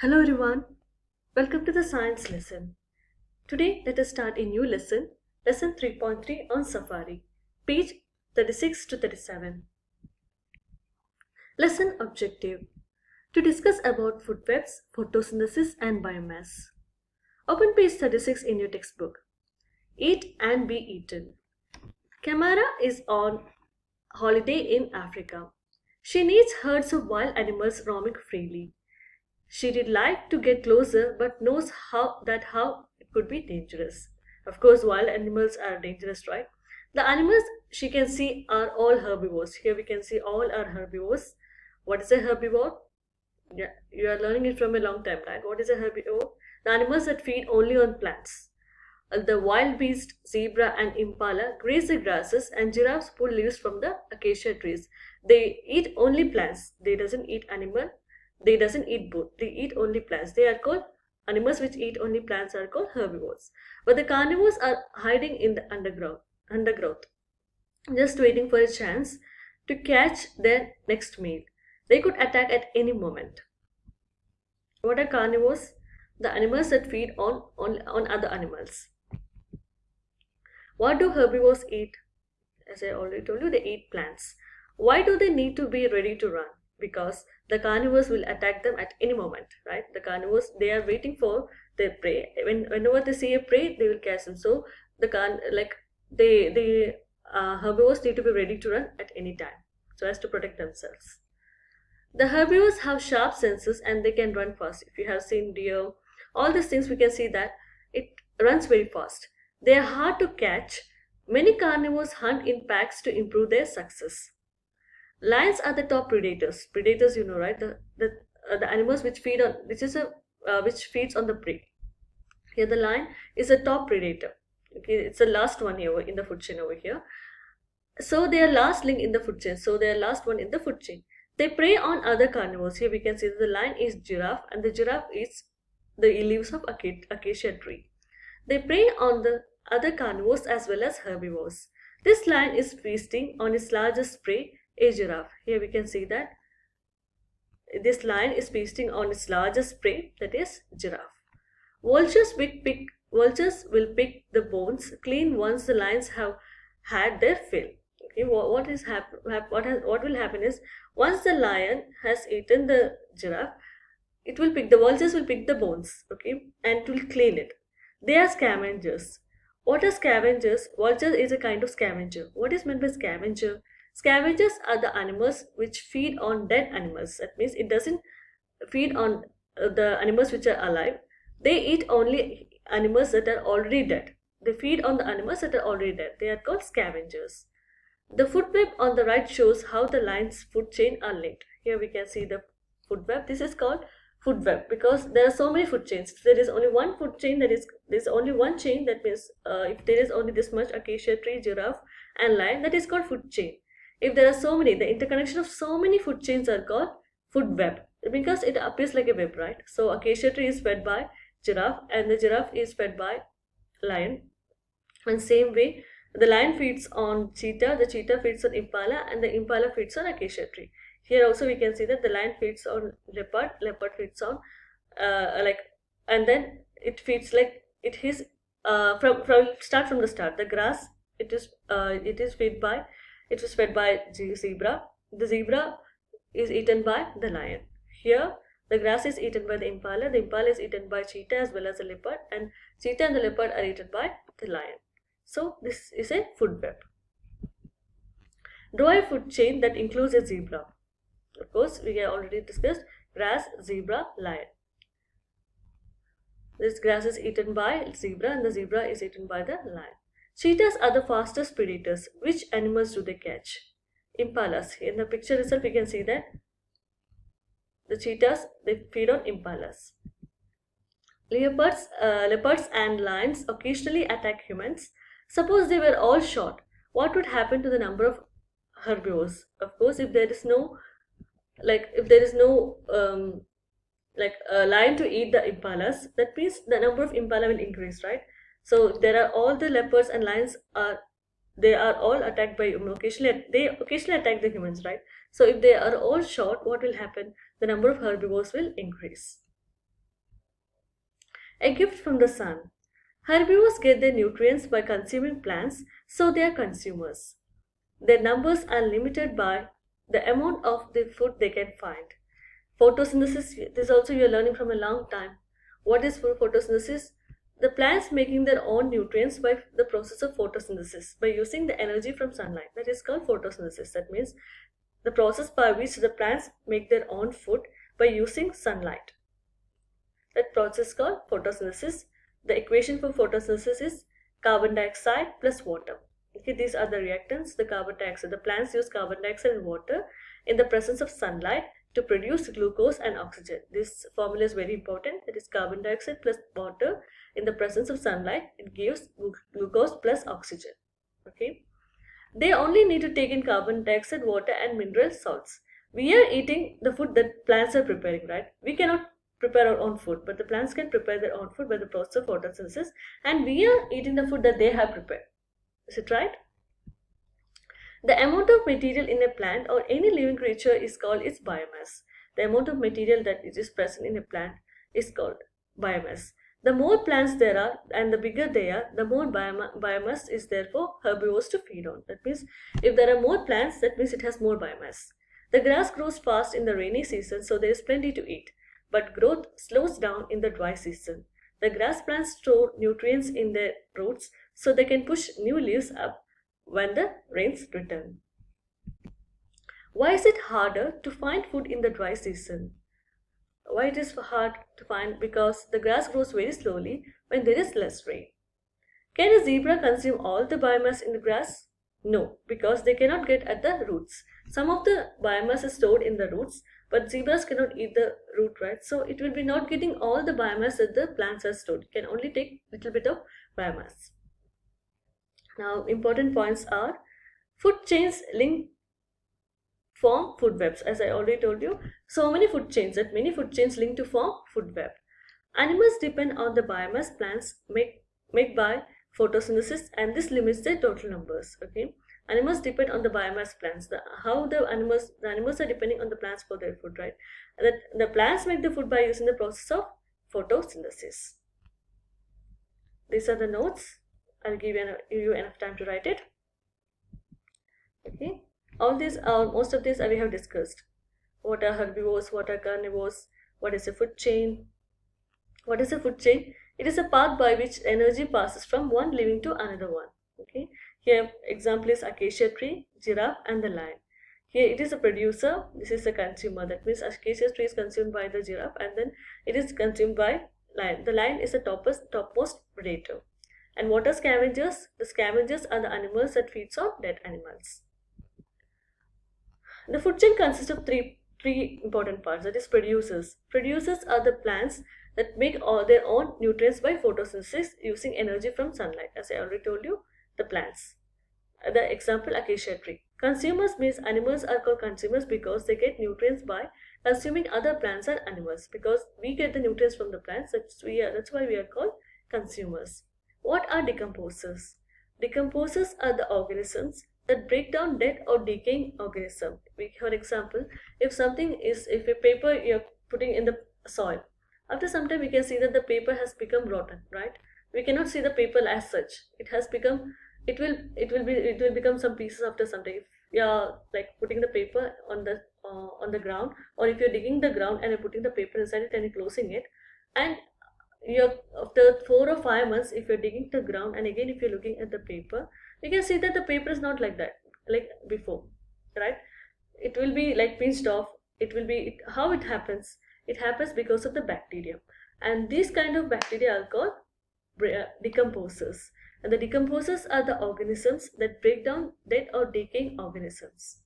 Hello everyone, welcome to the science lesson. Today let us start a new lesson, lesson 3.3 on safari, page 36 to 37. Lesson objective: to discuss about food webs, photosynthesis and biomass. Open page 36 in your textbook. Eat and be eaten. Kamara is on holiday in Africa. She needs herds of wild animals roaming freely. She did like to get closer but knows how it could be dangerous. Of course, wild animals are dangerous, right? The animals she can see are all herbivores. Here we can see all are herbivores. What is a herbivore? Yeah, you are learning it from a long time, right? What is a herbivore? The animals that feed only on plants. The wild beast, zebra and impala graze the grasses and giraffes pull leaves from the acacia trees. They eat only plants. They doesn't eat animal. They doesn't eat both. They eat only plants. They are called animals which eat only plants are called herbivores. But the carnivores are hiding in the undergrowth, just waiting for a chance to catch their next meal. They could attack at any moment. What are carnivores? The animals that feed on other animals. What do herbivores eat? As I already told you, they eat plants. Why do they need to be ready to run? Because the carnivores will attack them at any moment, right? The carnivores, they are waiting for their prey. Whenever they see a prey, they will catch them. So the herbivores need to be ready to run at any time, so as to protect themselves. The herbivores have sharp senses and they can run fast. If you have seen deer, all these things, we can see that it runs very fast. They are hard to catch. Many carnivores hunt in packs to improve their success. Lions are the top predators. Predators, you know, right? The animals which feed on which feeds on the prey. Here, the lion is a top predator. Okay, it's the last one here in the food chain over here. So they are last link in the food chain. So they are last one in the food chain. They prey on other carnivores. Here we can see that the lion is giraffe and the giraffe eats the leaves of acacia tree. They prey on the other carnivores as well as herbivores. This lion is feasting on its largest prey, a giraffe. Here we can see that this lion is feasting on its largest prey, that is giraffe. Vultures will pick the bones clean once the lions have had their fill. Okay, what will happen is, once the lion has eaten the giraffe, the vultures will pick the bones, okay, and it will clean it. They are scavengers. What are scavengers? Vulture is a kind of scavenger. What is meant by scavenger? Scavengers are the animals which feed on dead animals. That means it doesn't feed on the animals which are alive. They eat only animals that are already dead. They feed on the animals that are already dead. They are called scavengers. The food web on the right shows how the lines food chain are linked. Here we can see the food web. This is called food web because there are so many food chains. If there is only one food chain, there's only one chain. That means if there is only this much acacia tree, giraffe and lion, that is called food chain. If there are so many, the interconnection of so many food chains are called food web because it appears like a web, right? So acacia tree is fed by giraffe and the giraffe is fed by lion. And same way, the lion feeds on cheetah, the cheetah feeds on impala and the impala feeds on acacia tree. Here also we can see that the lion feeds on leopard, leopard feeds on and then it feeds like it is from start from the start. The grass it is fed by zebra. The zebra is eaten by the lion. Here the grass is eaten by the impala is eaten by cheetah as well as the leopard, and cheetah and the leopard are eaten by the lion. So this is a food web. Draw a food chain that includes a zebra. Of course, we have already discussed grass, zebra, lion. This grass is eaten by zebra and the zebra is eaten by the lion. Cheetahs are the fastest predators. Which animals do they catch? Impalas. In the picture itself, you can see that the cheetahs, they feed on impalas. Leopards and lions occasionally attack humans. Suppose they were all shot, what would happen to the number of herbivores? Of course, if there is no lion to eat the impalas, that means the number of impala will increase, right? So if there are all the leopards and lions they are all attacked by they occasionally attack the humans, right? So if they are all shot, what will happen? The number of herbivores will increase. A gift from the sun. Herbivores get their nutrients by consuming plants, so they are consumers. Their numbers are limited by the amount of the food they can find. Photosynthesis, this also you are learning from a long time. What is photosynthesis? The plants making their own nutrients by the process of photosynthesis, by using the energy from sunlight. That is called photosynthesis. That means the process by which the plants make their own food by using sunlight. That process is called photosynthesis. The equation for photosynthesis is carbon dioxide plus water. Okay, these are the reactants, the carbon dioxide. The plants use carbon dioxide and water in the presence of sunlight to produce glucose and oxygen. This formula is very important. It is carbon dioxide plus water in the presence of sunlight. It gives glucose plus oxygen. Okay. They only need to take in carbon dioxide, water and mineral salts. We are eating the food that plants are preparing, right? We cannot prepare our own food, but the plants can prepare their own food by the process of photosynthesis, and we are eating the food that they have prepared. Is it right? The amount of material in a plant or any living creature is called its biomass. The amount of material that is present in a plant is called biomass. The more plants there are and the bigger they are, the more biomass is there for herbivores to feed on. That means if there are more plants, that means it has more biomass. The grass grows fast in the rainy season, so there is plenty to eat, but growth slows down in the dry season. The grass plants store nutrients in their roots so they can push new leaves up when the rains return. Why is it harder to find food in the dry season? Why it is hard to find? Because the grass grows very slowly when there is less rain. Can a zebra consume all the biomass in the grass? No, because they cannot get at the roots. Some of the biomass is stored in the roots, but zebras cannot eat the root, right? So it will be not getting all the biomass that the plants are stored. It can only take little bit of biomass. Now, important points are food chains link form food webs. As I already told you, so many food chains link to form food web. Animals depend on the biomass plants make by photosynthesis, and this limits their total numbers. Okay, animals depend on the biomass plants. The animals are depending on the plants for their food, right? That the plants make the food by using the process of photosynthesis. These are the notes. I'll give you enough time to write it. Okay, all these most of these we have discussed. What are herbivores? What are carnivores? What is a food chain? What is a food chain? It is a path by which energy passes from one living to another one. Okay, here example is acacia tree, giraffe and the lion. Here it is a producer, this is a consumer. That means acacia tree is consumed by the giraffe and then it is consumed by lion. The lion is the topmost predator. And what are scavengers? The scavengers are the animals that feeds on dead animals. The food chain consists of three important parts. That is producers. Producers are the plants that make all their own nutrients by photosynthesis using energy from sunlight. As I already told you, the plants. The example, acacia tree. Consumers means animals are called consumers because they get nutrients by consuming other plants and animals. Because we get the nutrients from the plants, that's why we are called consumers. What are decomposers? Decomposers are the organisms that break down dead or decaying organism. For example, if a paper you're putting in the soil, after some time we can see that the paper has become rotten, right? We cannot see the paper as such. It will become some pieces after some time. If you're like putting the paper on the ground, or if you're digging the ground and you're putting the paper inside it and you're closing it, and after 4 or 5 months, if you're digging the ground and again if you're looking at the paper, you can see that the paper is not like that, like before, right? It will be like pinched off. How it happens? It happens because of the bacteria, and these kind of bacteria are called decomposers. And the decomposers are the organisms that break down dead or decaying organisms.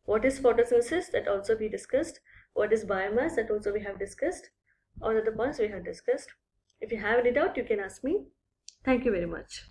What is photosynthesis? That also we discussed. What is biomass? That also we have discussed. All of the points we have discussed. If you have any doubt, you can ask me. Thank you very much.